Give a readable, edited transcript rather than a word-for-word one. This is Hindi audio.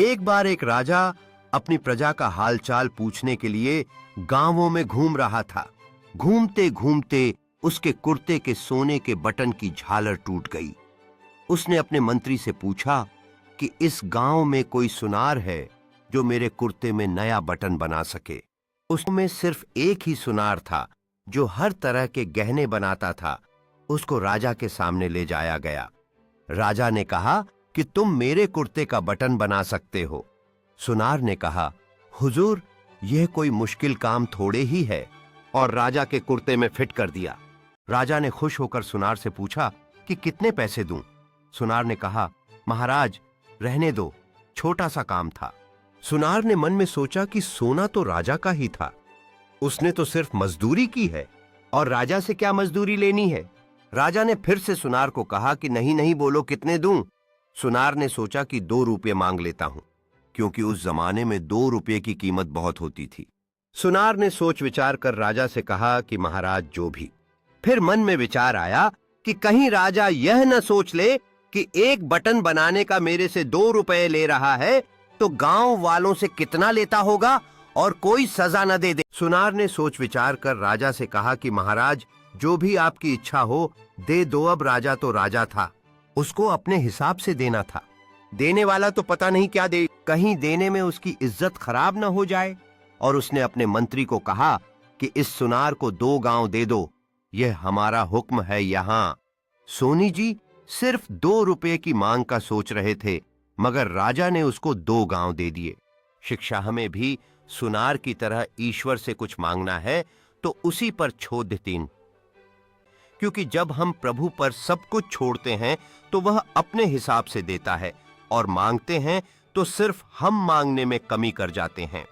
एक बार एक राजा अपनी प्रजा का हालचाल पूछने के लिए गांवों में घूम रहा था। घूमते घूमते उसके कुर्ते के सोने के बटन की झालर टूट गई। उसने अपने मंत्री से पूछा कि इस गांव में कोई सुनार है जो मेरे कुर्ते में नया बटन बना सके। उसमें सिर्फ एक ही सुनार था जो हर तरह के गहने बनाता था। उसको राजा के सामने ले जाया गया। राजा ने कहा कि तुम मेरे कुर्ते का बटन बना सकते हो। सुनार ने कहा, हुजूर, यह कोई मुश्किल काम थोड़े ही है, और राजा के कुर्ते में फिट कर दिया। राजा ने खुश होकर सुनार से पूछा कि कितने पैसे दूं? सुनार ने कहा, महाराज, रहने दो, छोटा सा काम था। सुनार ने मन में सोचा कि सोना तो राजा का ही था, उसने तो सिर्फ मजदूरी की है, और राजा से क्या मजदूरी लेनी है। राजा ने फिर से सुनार को कहा कि नहीं नहीं, बोलो कितने दूं? सुनार ने सोचा कि 2 रुपये मांग लेता हूं, क्योंकि उस जमाने में 2 रुपये की कीमत बहुत होती थी। सुनार ने सोच विचार कर राजा से कहा कि महाराज, जो भी। फिर मन में विचार आया कि कहीं राजा यह न सोच ले कि एक बटन बनाने का मेरे से 2 रुपये ले रहा है तो गांव वालों से कितना लेता होगा और कोई सजा न दे दे। सुनार ने सोच विचार कर राजा से कहा कि महाराज, जो भी आपकी इच्छा हो दे दो। अब राजा तो राजा था, उसको अपने हिसाब से देना था। देने वाला तो पता नहीं क्या दे, कहीं देने में उसकी इज्जत खराब न हो जाए। और उसने अपने मंत्री को कहा कि इस सुनार को 2 गांव दे दो, यह हमारा हुक्म है। यहां सोनी जी सिर्फ 2 रुपये की मांग का सोच रहे थे, मगर राजा ने उसको 2 गांव दे दिए। शिक्षा हमें भी सुनार की तरह ईश्वर से कुछ मांगना है तो उसी पर छोड़ देतीन, क्योंकि जब हम प्रभु पर सब कुछ छोड़ते हैं तो वह अपने हिसाब से देता है, और मांगते हैं तो सिर्फ हम मांगने में कमी कर जाते हैं।